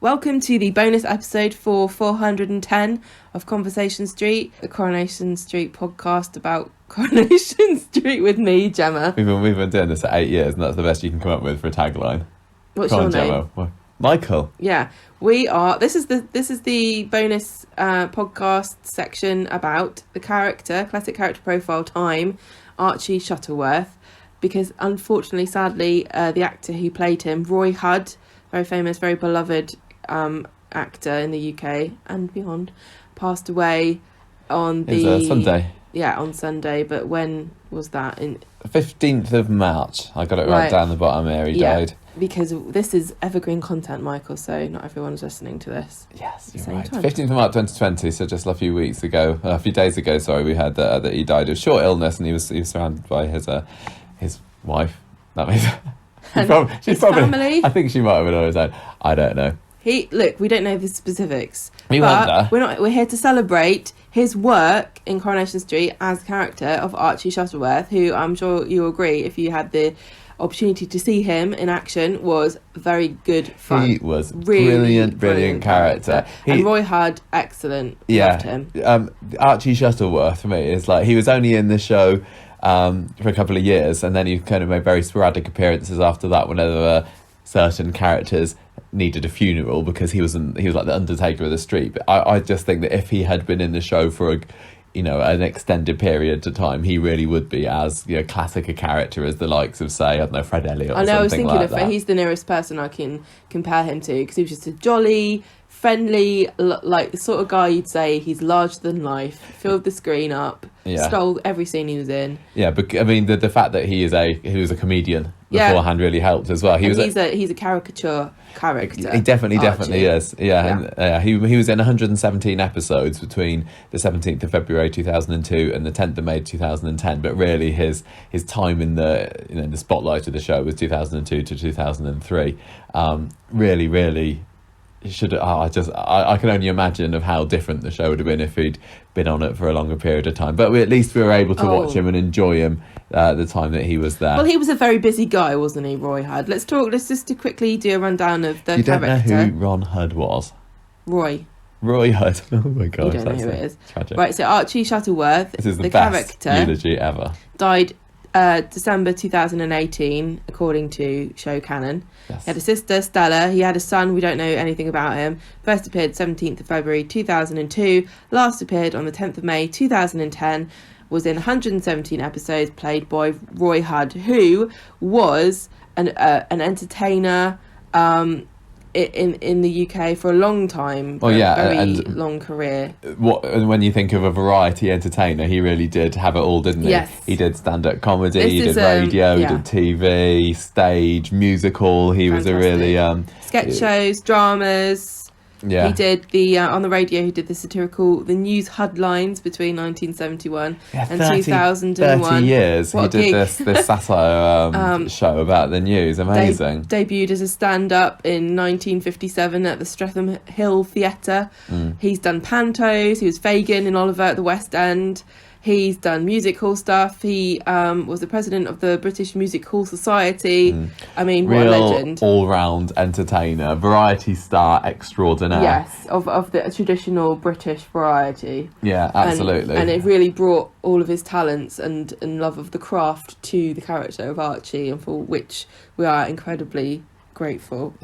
Welcome to the bonus episode for 410 of Conversation Street, the Coronation Street podcast about Coronation Street with me, Gemma. We've been doing this for 8 years, and that's the best you can come up with for a tagline. What's your name? Gemma. Michael. Yeah, we are. This is the bonus podcast section about the classic character profile time, Archie Shuttleworth, because unfortunately, sadly, the actor who played him, Roy Hudd, very famous, very beloved actor in the UK and beyond, passed away on Sunday. Yeah, on Sunday. But when was that? In 15th of March. I got it right down the bottom here. He died. Because this is evergreen content, Michael, so not everyone's listening to this. Yes, you're right. 15th of March 2020, so just a few days ago, we heard that he died of short illness, and he was surrounded by his wife. That means she's probably family. I think she might have been on his own. I don't know. We don't know the specifics. We're here to celebrate his work in Coronation Street as the character of Archie Shuttleworth, who I'm sure you'll agree, if you had the opportunity to see him in action, was very good fun. He was really brilliant character. And Roy Hudd, excellent. Loved him. Archie Shuttleworth for me is like, he was only in the show for a couple of years, and then he kind of made very sporadic appearances after that whenever certain characters needed a funeral, because he was like the Undertaker of the street. But I just think that if he had been in the show for an extended period of time, he really would be as classic a character as the likes of, say, I don't know, Fred Elliott. I know. I was thinking of that. He's the nearest person I can compare him to, because he was just a jolly, friendly, like the sort of guy you'd say he's larger than life, filled the screen up, stole every scene he was in. Yeah, but I mean the fact that he was a comedian beforehand really helped as well. He's a caricature character. He definitely is. Yeah. He was in 117 episodes between the 17th of February 2002 and the 10th of May 2010. But really, his time in the spotlight of the show was 2002 to 2003. Really. I can only imagine of how different the show would have been if he'd been on it for a longer period of time. But at least we were able to watch him and enjoy him the time that he was there. Well, he was a very busy guy, wasn't he, Roy Hudd? Let's just quickly do a rundown of the character. You don't know who Ron Hudd was? Roy Hudd. Oh my God. You don't know who it is. Tragic. Right, so Archie Shuttleworth, this is the best character, eulogy ever. Died December 2018, according to show canon. Yes. He had a sister, Stella. He had a son. We don't know anything about him. First appeared 17th of February 2002. Last appeared on the 10th of May 2010. Was in 117 episodes, played by Roy Hudd, who was an entertainer in the UK for a long time. Very long career. When you think of a variety entertainer, he really did have it all, didn't he? Yes. He did stand-up comedy, he did radio, he did TV, stage, musical. He was a really sketch shows, dramas. Yeah. He did on the radio. He did the news headlines between 1971 and 2001. 30 years. He did this satire show about the news. Amazing. Debuted as a stand-up in 1957 at the Streatham Hill Theatre. He's done pantos. He was Fagin in Oliver at the West End. He's done music hall stuff. He was the president of the British Music Hall Society. I mean, what a legend. All-round entertainer, variety star extraordinaire. Yes, of the traditional British variety. Yeah, absolutely. And it really brought all of his talents and love of the craft to the character of Archie, and for which we are incredibly grateful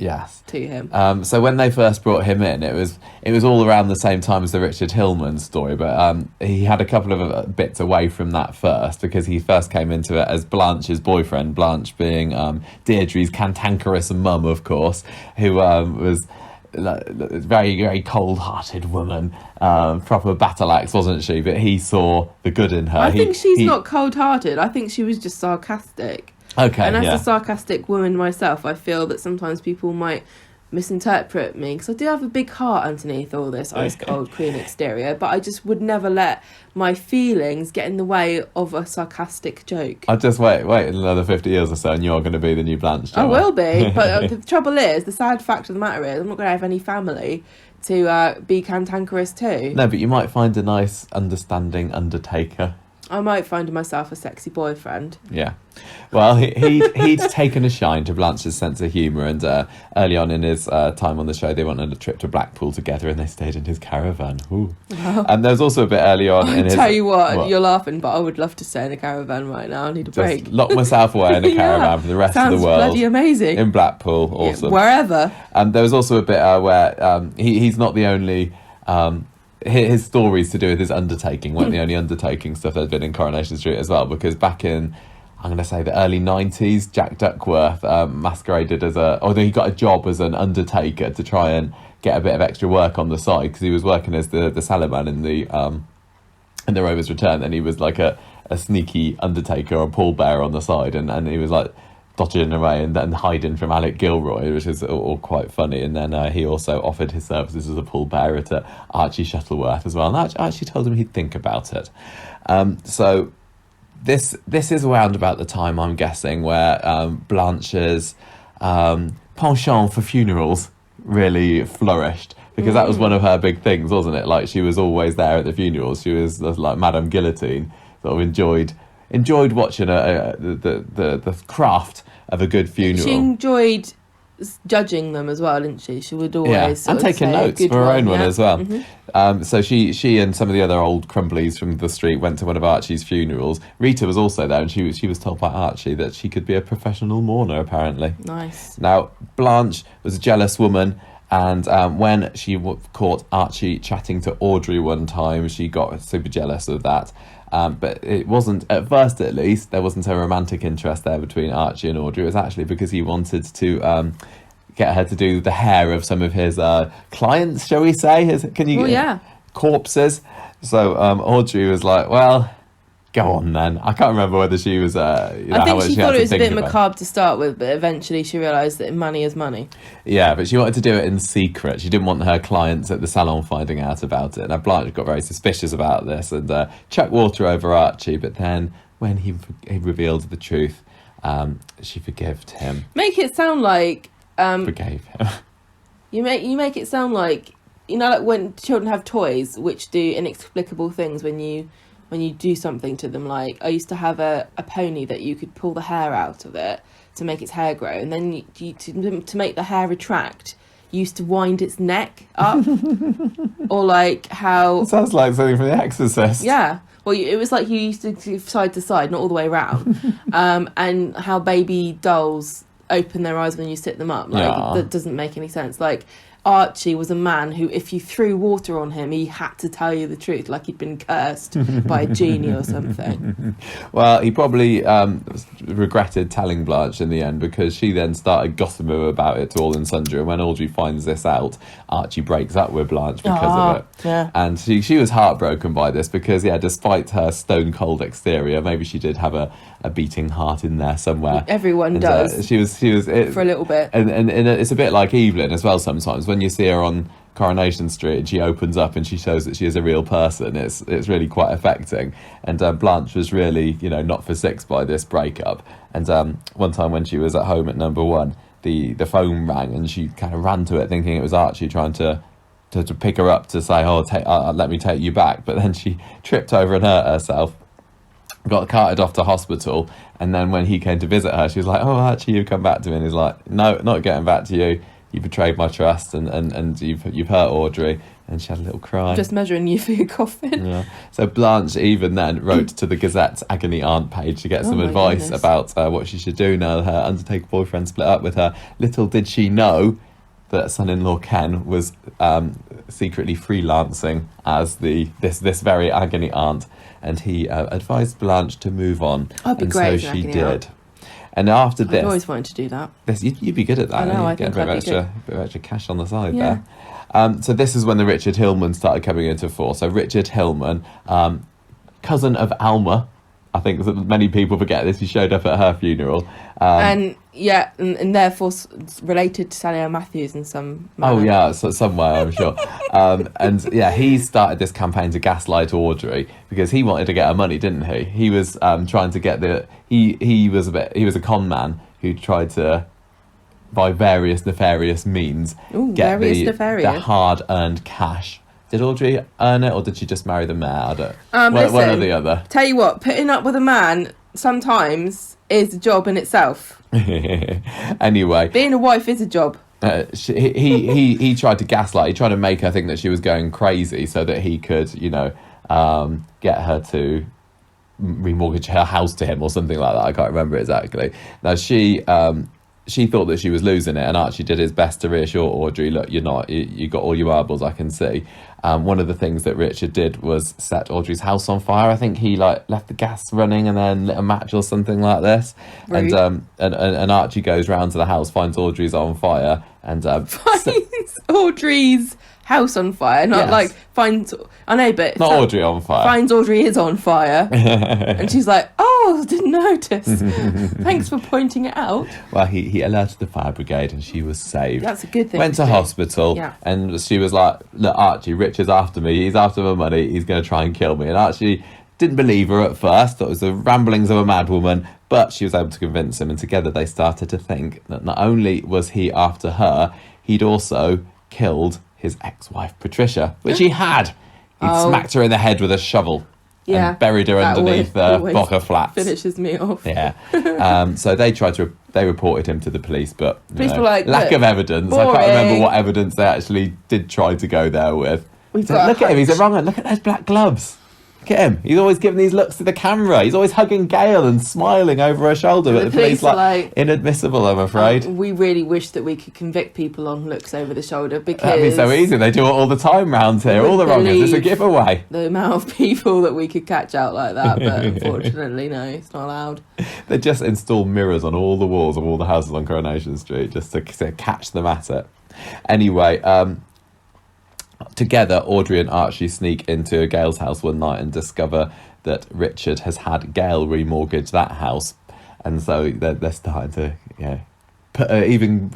to him. So when they first brought him in, it was all around the same time as the Richard Hillman story, but he had a couple of bits away from that first, because he first came into it as Blanche's boyfriend, Blanche being Deirdre's cantankerous mum, of course, who was a very, very cold-hearted woman, proper battle axe, wasn't she? But he saw the good in her. I think she's not cold-hearted. I think she was just sarcastic. Okay, and as a sarcastic woman myself, I feel that sometimes people might misinterpret me, because I do have a big heart underneath all this ice cold queen exterior, but I just would never let my feelings get in the way of a sarcastic joke. I'll just wait another 50 years or so and you're going to be the new Blanche. I will be, but the trouble is, the sad fact of the matter is, I'm not going to have any family to be cantankerous too. No, but you might find a nice understanding Undertaker. I might find myself a sexy boyfriend. Yeah. Well, he'd taken a shine to Blanche's sense of humour, and early on in his time on the show, they went on a trip to Blackpool together, and they stayed in his caravan. Ooh. Wow. And there was also a bit early on in his... Tell you what, you're laughing, but I would love to stay in a caravan right now. I need a break. Just lock myself away in a caravan for the rest of the world. Sounds bloody amazing. In Blackpool, awesome. Yeah, wherever. And there was also a bit where he's not the only... his stories to do with his undertaking weren't the only undertaking stuff that had been in Coronation Street as well, because back in, I'm going to say, the early 90s, Jack Duckworth masqueraded as although he got a job as an undertaker to try and get a bit of extra work on the side, because he was working as the salaman in the Rover's Return, and he was like a sneaky undertaker or pallbearer on the side, and he was like dodging away and then hiding from Alec Gilroy, which is all quite funny. And then he also offered his services as a pallbearer to Archie Shuttleworth as well, and Archie told him he'd think about it. So this is around about the time, I'm guessing, where Blanche's penchant for funerals really flourished, because that was one of her big things, wasn't it? Like, she was always there at the funerals. She was like Madame Guillotine, sort of enjoyed watching the craft of a good funeral. She enjoyed judging them as well, didn't she? She would always and taking notes for her own one as well. Mm-hmm. So she and some of the other old crumblies from the street went to one of Archie's funerals. Rita was also there, and she was told by Archie that she could be a professional mourner, apparently. Nice. Now, Blanche was a jealous woman, and when she caught Archie chatting to Audrey one time, she got super jealous of that. But it wasn't, at first at least, there wasn't a romantic interest there between Archie and Audrey. It was actually because he wanted to get her to do the hair of some of his clients, shall we say? Corpses. So Audrey was like, well, go on then. I can't remember whether she was... I think she thought it was a bit macabre to start with, but eventually she realised that money is money. Yeah, but she wanted to do it in secret. She didn't want her clients at the salon finding out about it. Now, Blanche got very suspicious about this and chucked water over Archie, but then when he revealed the truth, she forgave him. Make it sound like... forgave him. You make it sound like, like when children have toys which do inexplicable things when you do something to them. Like, I used to have a pony that you could pull the hair out of it to make its hair grow, and then to make the hair retract, you used to wind its neck up. Or like how... It sounds like something from The Exorcist. Yeah. Well, it was like you used to do side to side, not all the way around. And how baby dolls open their eyes when you sit them up. Like, that doesn't make any sense. Like, Archie was a man who, if you threw water on him, he had to tell you the truth, like he'd been cursed by a genie or something. Well, he probably regretted telling Blanche in the end, because she then started gossiping about it to all and sundry. And when Audrey finds this out, Archie breaks up with Blanche because of it. Yeah. And she was heartbroken by this, because, despite her stone cold exterior, maybe she did have a beating heart in there somewhere. Everyone does. She was for a little bit. And it's a bit like Evelyn as well sometimes. When you see her on Coronation Street and she opens up and she shows that she is a real person, it's really quite affecting. And Blanche was really, not for six by this breakup. And one time when she was at home at number one, the phone rang and she kind of ran to it thinking it was Archie trying to pick her up to say, let me take you back. But then she tripped over and hurt herself, got carted off to hospital. And then when he came to visit her, she was like, oh, Archie, you've come back to me. And he's like, no, not getting back to you. You betrayed my trust, and you've hurt Audrey. And she had a little cry. Just measuring you for your coffin. Yeah. So Blanche even then wrote to the Gazette's Agony Aunt page to get some advice about what she should do now her Undertaker boyfriend split up with her. Little did she know that son-in-law Ken was secretly freelancing as this very Agony Aunt, and he advised Blanche to move on. I'd be and great so as she Agony did. Aunt. And after this... I've always wanted to do that. You'd be good at that. I know, I get think a I'd be good. bit of extra cash on the side there. So this is when the Richard Hillman started coming into force. So Richard Hillman, cousin of Alma, I think that many people forget this. He showed up at her funeral. And therefore related to Sally Ann Matthews in some manner. Oh, yeah, so somewhere, I'm sure. He started this campaign to gaslight Audrey, because he wanted to get her money, didn't he? He was trying to get he was a con man who tried to, by various nefarious means, get the hard-earned cash Did Audrey earn it, or did she just marry the mayor? I don't. Listen, one or the other. Tell you what, putting up with a man sometimes is a job in itself. Anyway, being a wife is a job. He tried to gaslight. He tried to make her think that she was going crazy so that he could, get her to remortgage her house to him or something like that. I can't remember exactly. Now she thought that she was losing it, and Archie did his best to reassure Audrey, look, you're not. You got all your marbles, I can see. One of the things that Richard did was set Audrey's house on fire. I think he left the gas running and then lit a match or something like this. Rude. And Archie goes round to the house, finds Audrey's on fire, and finds Audrey's house on fire. Not Yes. finds. I know, but not Audrey on fire. Finds Audrey is on fire, and she's like, "Oh, didn't notice. Thanks for pointing it out." Well, he alerted the fire brigade, and she was saved. That's a good thing. Went to hospital, Yeah. and she was like, "Look, Archie, Richard's after me. He's after my money. He's going to try and kill me." And Archie didn't believe her at first. Thought it was the ramblings of a madwoman, but she was able to convince him, and together they started to think that not only was he after her, he'd also killed his ex-wife Patricia, which he had. He'd smacked her in the head with a shovel. Yeah, and buried her underneath Bocker Flats. Finishes me off. Yeah. So they reported him to the police, but Police were like, lack "Look, of evidence. boring." I can't remember what evidence they actually did try to go there with. We've got Look at him, he's a wrong one. Look at those black gloves. Look at him. He's always giving these looks to the camera. He's always hugging Gail and smiling over her shoulder. But the police like inadmissible, I'm afraid. We really wish that we could convict people on looks over the shoulder, because That'd be so easy. They do it all the time round here. All the wrongers. It's a giveaway. The amount of people that we could catch out like that, but unfortunately, no, it's not allowed. They just install mirrors on all the walls of all the houses on Coronation Street just to catch them at it. Anyway, together, Audrey and Archie sneak into Gail's house one night and discover that Richard has had Gail remortgage that house, and so they're starting to put even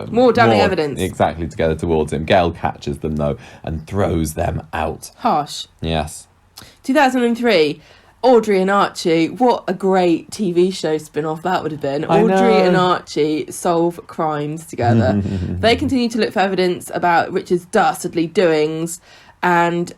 more damning evidence exactly together towards him. Gail catches them though and throws them out. Harsh. Yes. 2003. Audrey and Archie, what a great TV show spin-off that would have been. Audrey and Archie solve crimes together. They continue to look for evidence about Richard's dastardly doings, and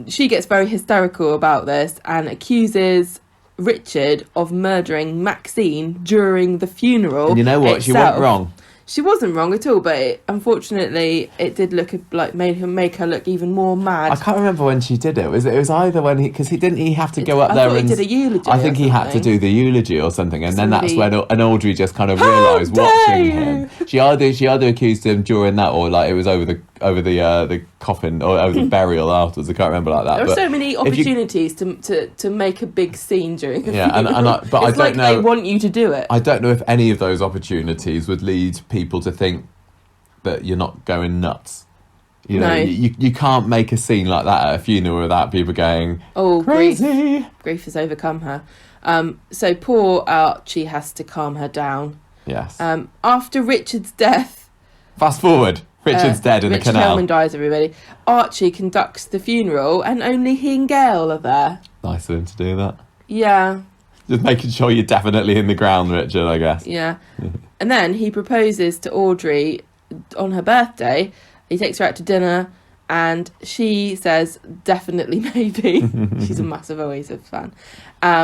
she gets very hysterical about this and accuses Richard of murdering Maxine during the funeral. And you know what? itself. She went wrong. She wasn't wrong at all, but unfortunately, it did look like make her look even more mad. I can't remember when she did it. It was either when he didn't he have to go up there and he did a eulogy. I think he had to do the eulogy or something, and then that's when Audrey just kind of realised watching him. She either accused him during that, or like it was over the coffin or over the burial afterwards. I can't remember like that. There are so many opportunities to make a big scene during a funeral. But I don't know. They want you to do it. I don't know if any of those opportunities would lead people to think that you're not going nuts. You know, you can't make a scene like that at a funeral without people going, "Oh, crazy!" Grief has overcome her. So poor Archie has to calm her down. Yes. After Richard's death. Fast forward. Richard's dead in the canal. Richard Hillman dies, everybody. Archie conducts the funeral, and only he and Gail are there. Nice of him to do that. Yeah. Just making sure you're definitely in the ground, Richard, I guess. Yeah. And then he proposes to Audrey on her birthday. He takes her out to dinner, and she says, definitely maybe. She's a massive Oasis fan.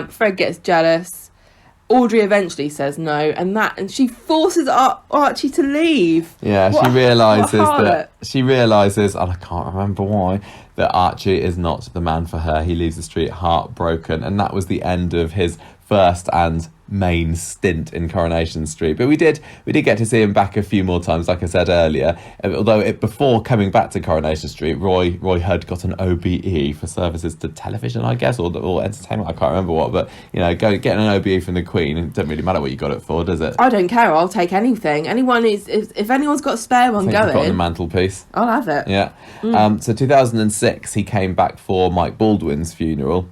Fred gets jealous. Audrey eventually says no, and she forces Archie to leave. Yeah, she realises, and I can't remember why, that Archie is not the man for her. He leaves the street heartbroken, and that was the end of his first and main stint in Coronation Street. But we did get to see him back a few more times, like I said earlier. Although before coming back to Coronation Street, Roy Hudd got an OBE for services to television, I guess, or entertainment. I can't remember what, but getting an OBE from the Queen, it doesn't really matter what you got it for, does it? I don't care. I'll take anything. If anyone's got a spare one going, put on the mantelpiece. I'll have it. Yeah. So 2006, he came back for Mike Baldwin's funeral.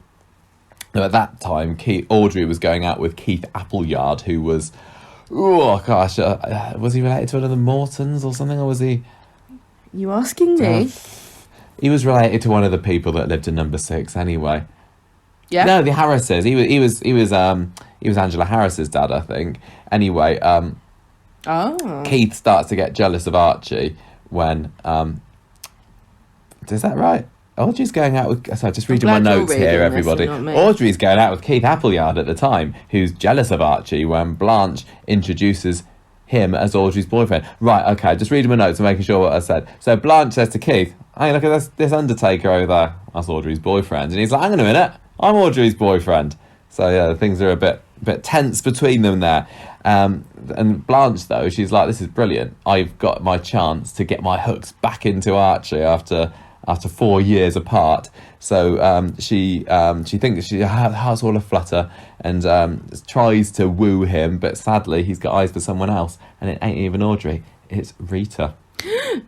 Now, at that time, Audrey was going out with Keith Appleyard, who was, was he related to one of the Mortons or something, or was he? You asking me? He was related to one of the people that lived in Number 6, anyway. Yeah. No, the Harrises. He was Angela Harris's dad, I think. Anyway, Keith starts to get jealous of Archie when Is that right? Audrey's going out with... Sorry, just reading my glad you're notes here, reading this everybody. and not me. Audrey's going out with Keith Appleyard at the time, who's jealous of Archie when Blanche introduces him as Audrey's boyfriend. Right, okay, just reading my notes and making sure what I said. So Blanche says to Keith, hey, look at this Undertaker over there. That's Audrey's boyfriend. And he's like, hang on a minute, I'm Audrey's boyfriend. So, yeah, things are a bit tense between them there. And Blanche, though, she's like, this is brilliant. I've got my chance to get my hooks back into Archie after 4 years apart. So she thinks her heart's all aflutter and tries to woo him, but sadly he's got eyes for someone else, and it ain't even Audrey, it's Rita.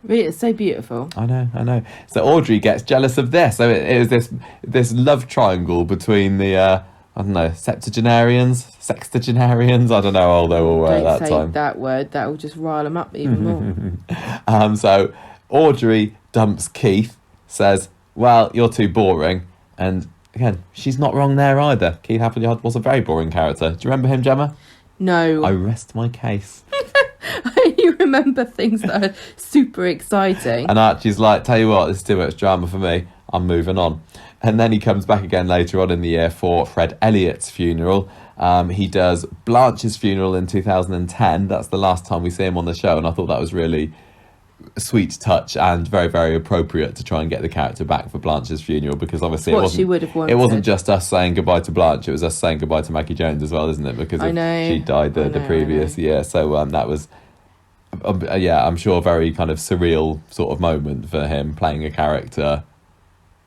Rita's so beautiful. I know. So Audrey gets jealous of this. So it is this love triangle between the I don't know, sextagenarians. I don't know how old they all were at that time. Don't say that word. That will just rile them up even more. So Audrey dumps Keith, says, well, you're too boring. And again, she's not wrong there either. Keith Appleyard was a very boring character. Do you remember him, Gemma? No. I rest my case. You remember things that are super exciting. And Archie's like, tell you what, this is too much drama for me. I'm moving on. And then he comes back again later on in the year for Fred Elliott's funeral. He does Blanche's funeral in 2010. That's the last time we see him on the show. And I thought that was really a sweet touch and very, very appropriate to try and get the character back for Blanche's funeral, because obviously she would have wanted. It wasn't just us saying goodbye to Blanche, it was us saying goodbye to Maggie Jones as well, isn't it? Because she died the previous year. So that was, I'm sure, a very kind of surreal sort of moment for him, playing a character,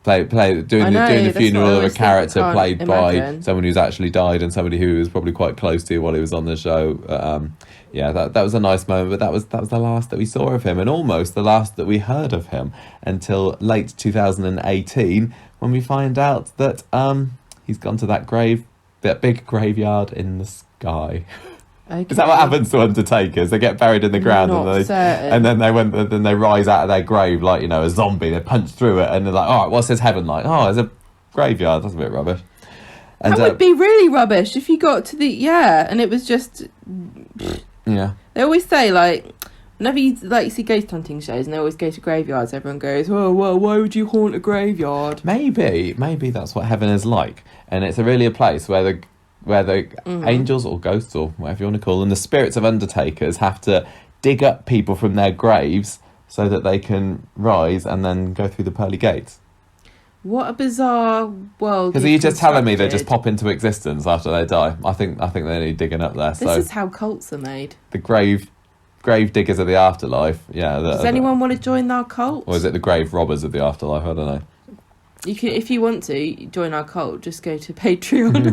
doing the funeral of a character played by someone who's actually died and somebody who was probably quite close to while he was on the show. That was a nice moment, but that was the last that we saw of him, and almost the last that we heard of him until late 2018, when we find out that he's gone to that big graveyard in the sky. Okay. Is that what happens to undertakers? They get buried in the ground and then they rise out of their grave like, you know, a zombie. They punch through it and they're like, all right, what's his heaven like? Oh, there's a graveyard. That's a bit rubbish. And that would be really rubbish if you got to and it was just... Yeah. They always say, like, whenever you see ghost hunting shows and they always go to graveyards, everyone goes, oh, well, why would you haunt a graveyard? Maybe that's what heaven is like. And it's really a place where the angels or ghosts or whatever you want to call them, the spirits of undertakers, have to dig up people from their graves so that they can rise and then go through the pearly gates. What a bizarre world. Because are you just telling me they just pop into existence after they die? I think they need digging up there. This is how cults are made. The grave diggers of the afterlife. Yeah. Does anyone want to join our cult? Or is it the grave robbers of the afterlife? I don't know. You can, if you want to join our cult, just go to Patreon.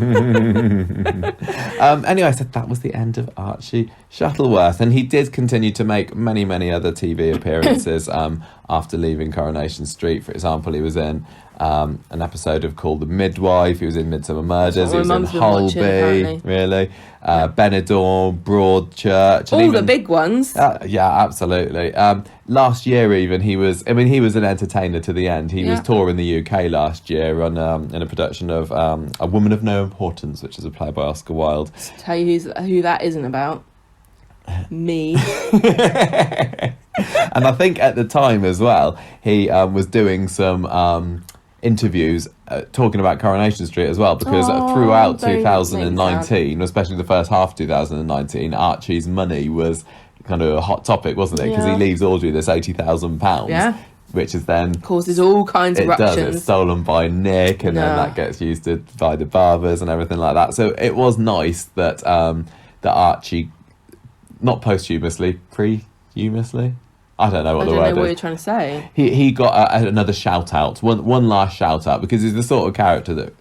Anyway, so that was the end of Archie Shuttleworth, and he did continue to make many, many other TV appearances after leaving Coronation Street. For example, he was in an episode called The Midwife. He was in Midsummer Murders. He was in Holby, really. Benidorm, Broadchurch. All the big ones. Yeah, absolutely. Last year, even, he was an entertainer to the end. He was touring the UK last year in a production of A Woman of No Importance, which is a play by Oscar Wilde. Tell you who that isn't about. Me. And I think at the time as well, he was doing some interviews talking about Coronation Street as well, because throughout 2019, especially the first half of 2019, Archie's money was kind of a hot topic, wasn't it? Because he leaves Audrey this £80,000, which is then causes all kinds of ructions. It's stolen by Nick, and then that gets used by the barbers and everything like that. So it was nice that that Archie, not posthumously, prehumously, I don't know what the word is. I don't know what you're trying to say. He got another shout out, one last shout out, because he's the sort of character that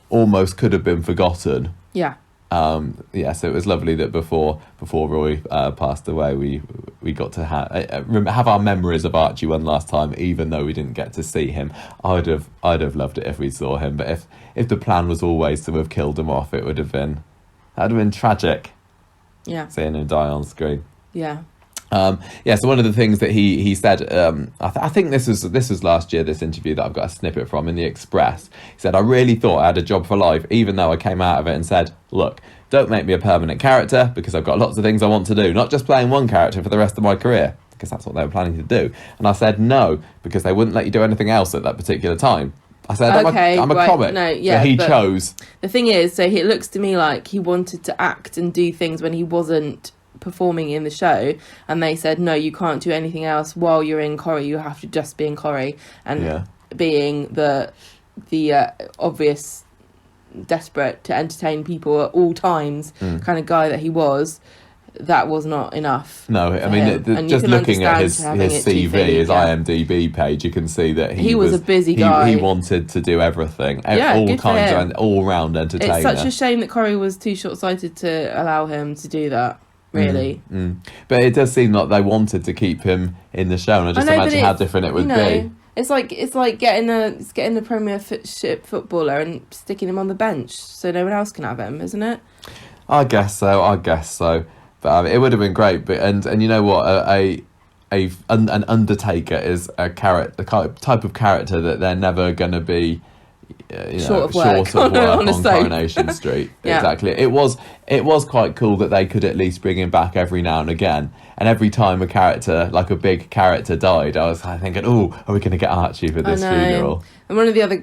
almost could have been forgotten. Yeah. So it was lovely that before Roy passed away, we got to have our memories of Archie one last time, even though we didn't get to see him. I'd have loved it if we saw him, but if the plan was always to have killed him off, that'd have been tragic. Yeah. Seeing him die on screen. Yeah. So one of the things that he said, I think this was last year, this interview that I've got a snippet from in the Express. He said, I really thought I had a job for life, even though I came out of it and said, look, don't make me a permanent character, because I've got lots of things I want to do, not just playing one character for the rest of my career. because that's what they were planning to do. And I said no, because they wouldn't let you do anything else at that particular time. I said, I'm a comic. No, yeah, so he chose. The thing is, it looks to me like he wanted to act and do things when he wasn't performing in the show, and they said, no, you can't do anything else while you're in Corrie. You have to just be in Corrie. And being the obvious, desperate to entertain people at all times kind of guy that he was, that was not enough. No, I mean, just looking at his CV, his IMDb page, you can see that he was a busy guy. He wanted to do everything, all kinds of all-round entertainer. It's such a shame that Corrie was too short-sighted to allow him to do that, really. But it does seem like they wanted to keep him in the show, and I just imagine how different it would be. It's like getting a Premiership footballer and sticking him on the bench so no one else can have him, isn't it? I guess so. But it would have been great. But and you know what, an Undertaker is a type of character that they're never going to be short of work on Coronation Street. Exactly. It was quite cool that they could at least bring him back every now and again. And every time a character, like a big character, died, I was thinking, oh, are we going to get Archie for this funeral? And one of the other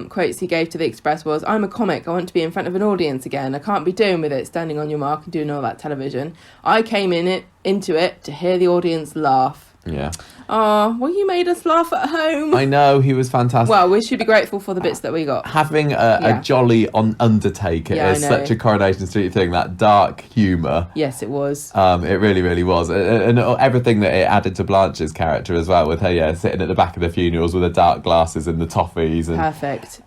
quotes he gave to the Express was, I'm a comic, I want to be in front of an audience again. I can't be doing with it, standing on your mark and doing all that television. I came into it to hear the audience laugh. Yeah. Oh, well, you made us laugh at home. I know, he was fantastic. Well, we should be grateful for the bits that we got. Having a jolly Undertaker is such a Coronation Street thing, that dark humour. Yes, it was. It really, really was. And everything that it added to Blanche's character as well, with her, sitting at the back of the funerals with the dark glasses and the toffees. And, perfect.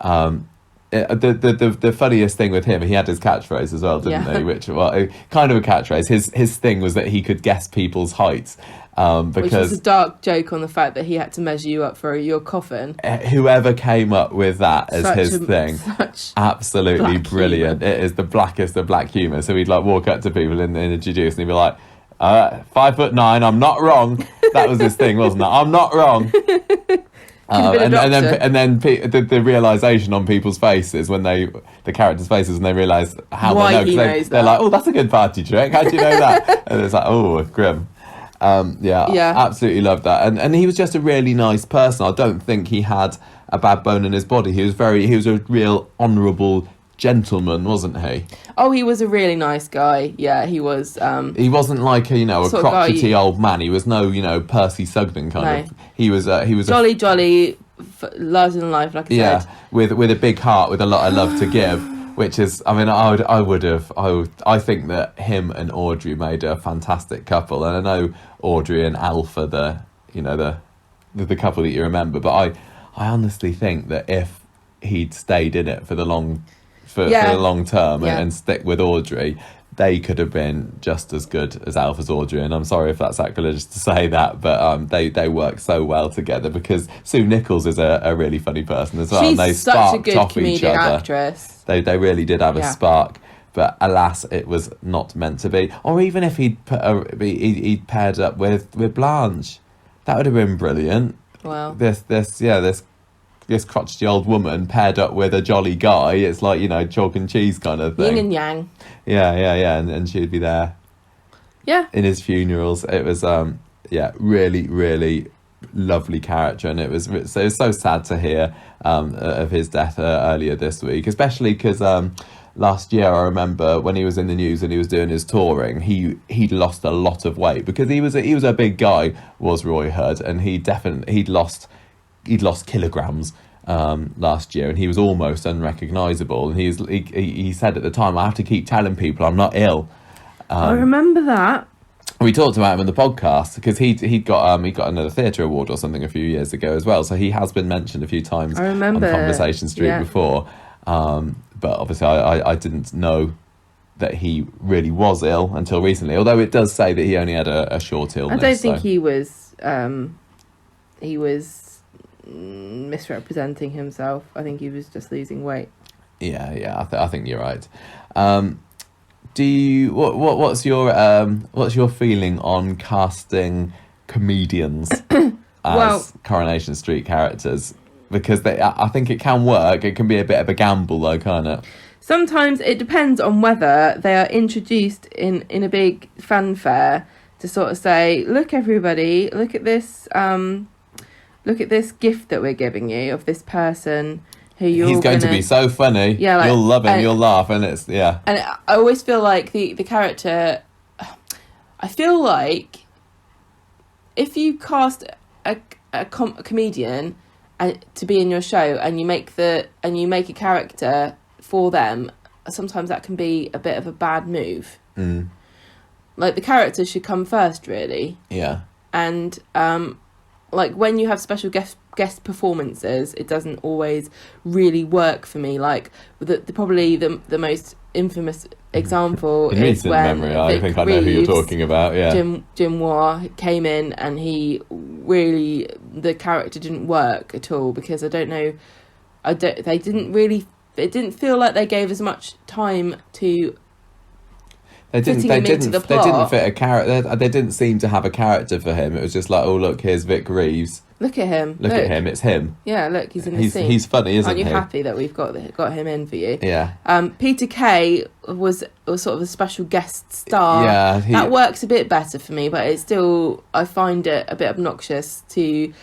The funniest thing with him, he had his catchphrase as well, didn't he? Which, kind of a catchphrase. His thing was that he could guess people's heights. Because which was a dark joke on the fact that he had to measure you up for your coffin. Whoever came up with that as his thing, absolutely brilliant. Humour. It is the blackest of black humour. So he'd walk up to people and introduce, and he'd be like, 5'9", I'm not wrong. That was his thing, wasn't it? I'm not wrong. And then the realisation on people's faces the characters' faces, when they realise how why they know, they're like, oh, that's a good party trick. How do you know that? And it's like, oh, grim. Absolutely loved that, and he was just a really nice person. I don't think he had a bad bone in his body. He was a real honourable gentleman, wasn't he? Oh, he was a really nice guy. Yeah, he was. He wasn't like a crotchety old man. He was no Percy Sugden kind of. He was jolly, larger than life, like I said. with a big heart, with a lot of love to give. Which is, I think that him and Audrey made a fantastic couple, and I know Audrey and Alf are the couple that you remember, but I honestly think that if he'd stayed in it for the long term and stick with Audrey, they could have been just as good as Alf as Audrey. And I'm sorry if that's sacrilegious to say that, but they work so well together, because Sue Nichols is a really funny person as well. She's and they such a good off comedic each other. actress. They really did have a spark, but alas, it was not meant to be. Or even if he'd paired up with Blanche, that would have been brilliant. Wow. This crotchety old woman paired up with a jolly guy. It's like, chalk and cheese kind of thing. Yin and yang. Yeah. And she'd be there. Yeah. In his funerals. It was, really, really lovely character. And it was so sad to hear of his death earlier this week, especially because last year, I remember when he was in the news and he was doing his touring, he'd lost a lot of weight, because he was a big guy, was Roy Hudd, and he'd lost kilograms last year, and he was almost unrecognisable. And he said at the time, I have to keep telling people I'm not ill. I remember that. We talked about him in the podcast, because he got another theatre award or something a few years ago as well. So he has been mentioned a few times on Conversation Street before. But obviously I didn't know that he really was ill until recently. Although it does say that he only had a short illness. I don't think he was. He was misrepresenting himself. I think he was just losing weight. Yeah. I think you're right. What's your feeling on casting comedians as Coronation Street characters? Because I think it can work. It can be a bit of a gamble, though, can't it? Sometimes it depends on whether they are introduced in a big fanfare to sort of say, look, everybody, look at this gift that we're giving you of this person who he's going to be so funny. Yeah, like, you'll love him, you'll laugh, and it's And I always feel like the character. I feel like if you cast a comedian to be in your show and you make a character for them, sometimes that can be a bit of a bad move. Like, the character should come first, really. Yeah. And like, when you have special guest performances, it doesn't always really work for me. Like, probably the most infamous example in is recent when memory, I think I know who you're talking about. Yeah, Jim Moore came in, and the character didn't work at all, because it didn't feel like they gave as much time to. They didn't fit a character. They didn't seem to have a character for him. It was just like, oh, look, here's Vic Reeves. Look at him. Look at him. It's him. Yeah, look, he's in the scene. He's funny, isn't he? Aren't you happy that we've got him in for you? Yeah. Peter Kay was sort of a special guest star. Yeah. That works a bit better for me, but it's still, I find it a bit obnoxious to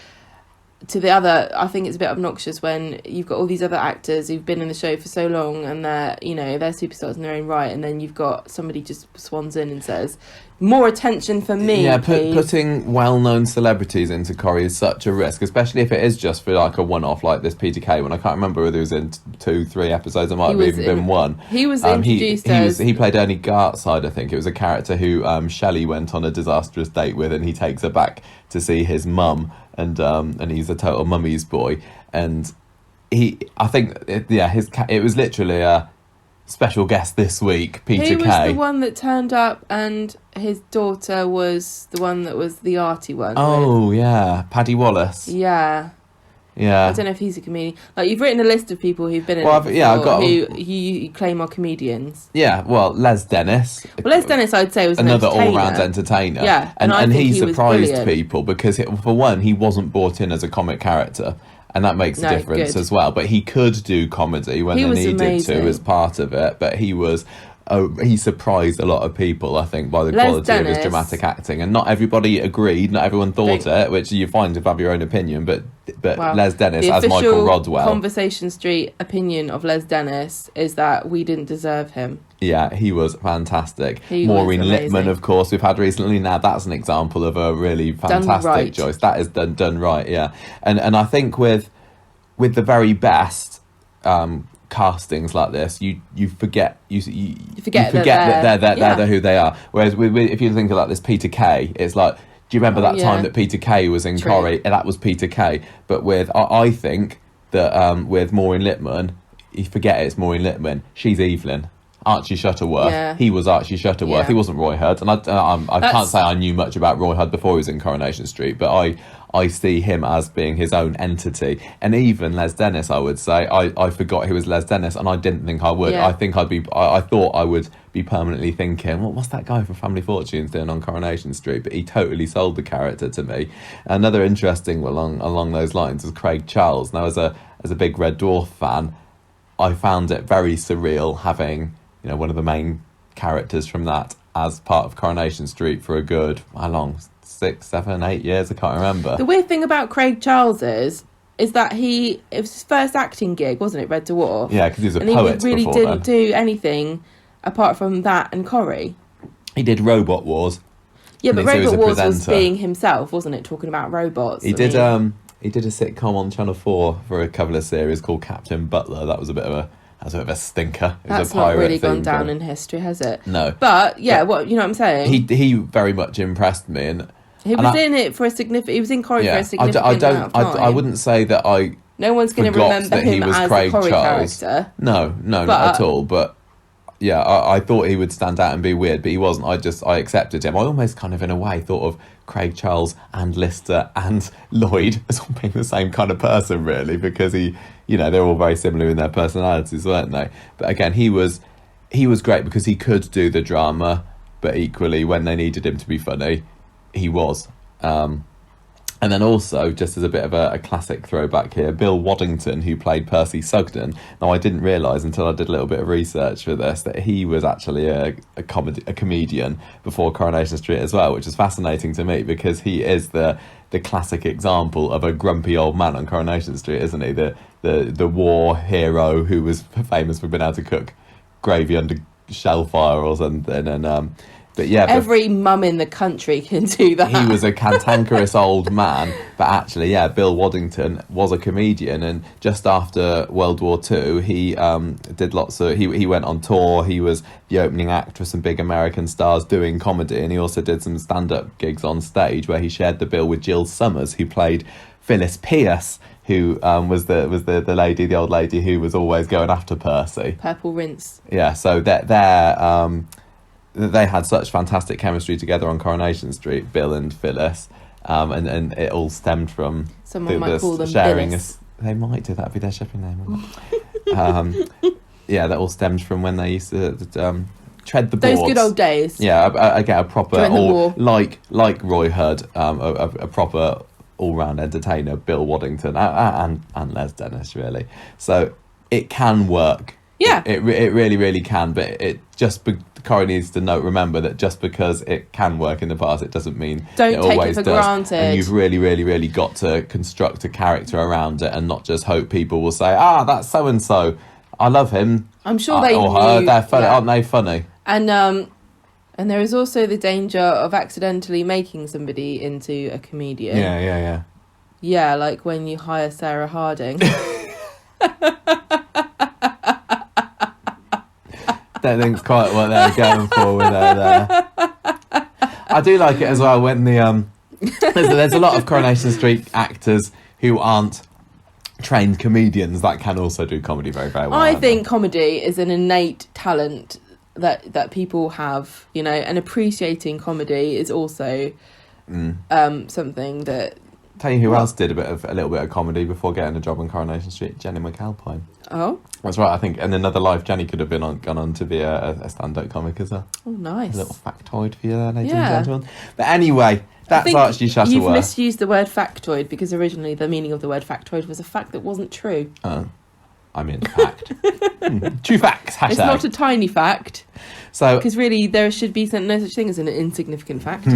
the other. I think it's a bit obnoxious when you've got all these other actors who've been in the show for so long, and they're superstars in their own right, and then you've got somebody just swans in and says, more attention for me. Yeah, putting well-known celebrities into Corrie is such a risk, especially if it is just for like a one-off, like this Peter Kay one. I can't remember whether he was in 2-3 episodes. It might have even been one. He was introduced he played Ernie Gartside, I think. It was a character who Shelley went on a disastrous date with, and he takes her back to see his mum, and he's a total mummy's boy. And it was literally a special guest this week, Peter Kay. He was the one that turned up, and his daughter was the one that was the arty one. Oh, yeah. Paddy Wallace. Yeah. Yeah. I don't know if he's a comedian. Like, you've written a list of people who've been in it before, who you claim are comedians. Yeah, well, Les Dennis. Well, Les Dennis, I'd say, was another all-round entertainer. Yeah. And he surprised people because, for one, he wasn't brought in as a comic character. And that makes a difference as well. But he could do comedy when they needed to as part of it. But he surprised a lot of people, I think, by the quality of his dramatic acting. And not everybody agreed, not everyone thought it, which you find to have your own opinion. But Les Dennis as Michael Rodwell. The Conversation Street opinion of Les Dennis is that we didn't deserve him. Yeah, he was fantastic. Maureen Lipman, of course, we've had recently. Now, that's an example of a really fantastic choice. That is done right, yeah. And I think with the very best castings like this, you forget that they're who they are. Whereas if you think of like this Peter Kay, it's like, do you remember that time that Peter Kay was in Corrie? And that was Peter Kay. But I think that with Maureen Lipman, you forget it's Maureen Lipman. She's Evelyn. Archie Shuttleworth. Yeah. He was Archie Shuttleworth. Yeah. He wasn't Roy Hudd. And I can't say I knew much about Roy Hudd before he was in Coronation Street, but I see him as being his own entity. And even Les Dennis, I would say, I forgot he was Les Dennis, and I didn't think I would. Yeah. I thought I would be permanently thinking, well, what's that guy from Family Fortunes doing on Coronation Street? But he totally sold the character to me. Another interesting along those lines was Craig Charles. Now, as a big Red Dwarf fan, I found it very surreal having one of the main characters from that as part of Coronation Street for a good, how long? 6, 7, 8 years? I can't remember. The weird thing about Craig Charles is that it was his first acting gig, wasn't it, Red Dwarf? Yeah, because he was a poet. And he really didn't do anything apart from that and Corrie. He did Robot Wars. Yeah, but Robot Wars was being himself, wasn't it? Talking about robots. He did a sitcom on Channel 4 for a couple of series called Captain Butler. That was a bit of a stinker. That's not really gone down in history, has it? No. But you know what I'm saying? He very much impressed me, and he was in it for a significant. He was in Corrie for a significant amount of time. I wouldn't say that I. No one's going to remember him as Craig a Corrie Charles. character. No, not at all. But yeah, I thought he would stand out and be weird, but he wasn't. I accepted him. I almost kind of, in a way, thought of Craig Charles and Lister and Lloyd as all being the same kind of person, really, because they're all very similar in their personalities, weren't they? But again, he was great because he could do the drama, but equally when they needed him to be funny, he was. And then also, just as a bit of a classic throwback here, Bill Waddington, who played Percy Sugden. Now, I didn't realise until I did a little bit of research for this that he was actually a comedian before Coronation Street as well, which is fascinating to me because he is the classic example of a grumpy old man on Coronation Street, isn't he? The war hero who was famous for being able to cook gravy under shellfire or something. And but yeah, every mum in the country can do that. He was a cantankerous old man, but actually, yeah, Bill Waddington was a comedian, and just after World War II, he did lots of. He went on tour. He was the opening act for some big American stars doing comedy, and he also did some stand-up gigs on stage where he shared the bill with Jill Summers, who played Phyllis Pierce, who was the lady, the old lady who was always going after Percy. Purple Rinse. Yeah, so they had such fantastic chemistry together on Coronation Street, Bill and Phyllis, and it all stemmed from someone might call them sharing. Phyllis. They might do that'd be their shipping name. Yeah, that all stemmed from when they used to tread the boards. Those good old days. Yeah, I get a proper like Roy Hudd, a proper all-round entertainer, Bill Waddington, and Les Dennis, really. So it can work. Yeah, it really, really can, but Corrie needs to remember that just because it can work in the past, it doesn't mean don't it take always it for does. granted. And you've really, really, really got to construct a character around it and not just hope people will say, that's so and so. I love him. I'm sure they or knew, her. They're funny, yeah. Aren't they funny? And there is also the danger of accidentally making somebody into a comedian. Yeah. Yeah, like when you hire Sarah Harding. Don't think it's quite what they're going for with her there. I do like it as well when there's a lot of Coronation Street actors who aren't trained comedians that can also do comedy very, very well. I think comedy is an innate talent that people have, and appreciating comedy is also something that. Tell you who else did a little bit of comedy before getting a job on Coronation Street? Jenny McAlpine. Oh, that's right. I think in another life, Jenny could have gone on to be a stand-up comic as well. Oh, nice. A little factoid for you there, ladies and gentlemen. But anyway, that's Archie Shuttleworth. You've misused the word factoid because originally the meaning of the word factoid was a fact that wasn't true. I mean, fact. True facts. #. It's not a tiny fact. So, because really, there should be no such thing as an insignificant fact.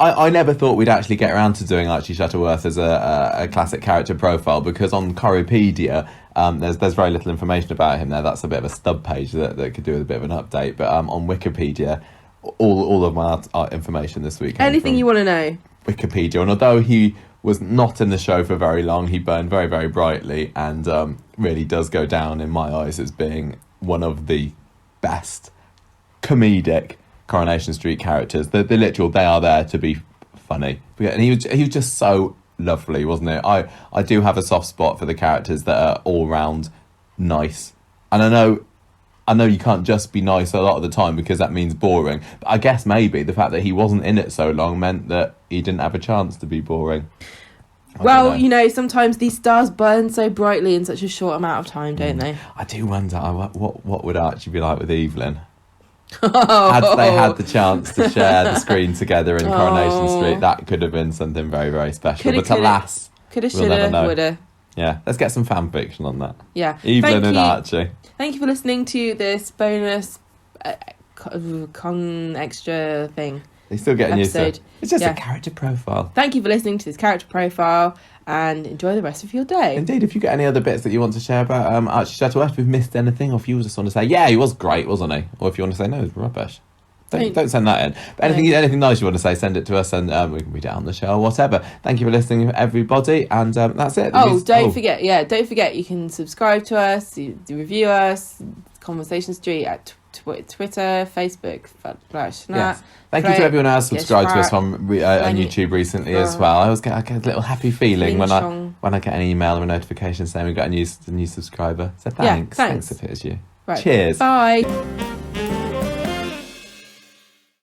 I never thought we'd actually get around to doing Archie Shuttleworth as a classic character profile, because on Corriepedia, there's very little information about him there. That's a bit of a stub page that could do with a bit of an update. But on Wikipedia, all of my information this week. Anything you want to know. Wikipedia, and although he was not in the show for very long, he burned very, very brightly, and really does go down in my eyes as being one of the best comedic Coronation Street characters. The literal, they are there to be funny. And he was just so lovely, wasn't it? I do have a soft spot for the characters that are all round nice. And I know you can't just be nice a lot of the time because that means boring. But I guess maybe the fact that he wasn't in it so long meant that he didn't have a chance to be boring. Well, sometimes these stars burn so brightly in such a short amount of time, don't they? I do wonder what would Archie be like with Evelyn? Had they had the chance to share the screen together in Coronation Street, that could have been something very, very special. But alas, coulda, shoulda, woulda. Yeah, let's get some fan fiction on that. Yeah, Evelyn and Archie. Thank you for listening to this bonus extra thing. They're still getting used to it. It's just a character profile. Thank you for listening to this character profile, and enjoy the rest of your day. Indeed, if you get any other bits that you want to share about Archie Shuttleworth, if we've missed anything, or if you just want to say, yeah, he was great, wasn't he? Or if you want to say, no, it was rubbish. Don't send that in. But anything nice you want to say, send it to us, and we can read it on the show or whatever. Thank you for listening, everybody, and that's it. Don't forget, you can subscribe to us, review us, Conversation Street at Twitter, Facebook, /Snap. Yes. Thank you to everyone else subscribed to us on YouTube recently as well. I always get a little happy feeling when I get an email or a notification saying we've got a new subscriber. So thanks. Thanks if it is you. Right. Cheers. Bye.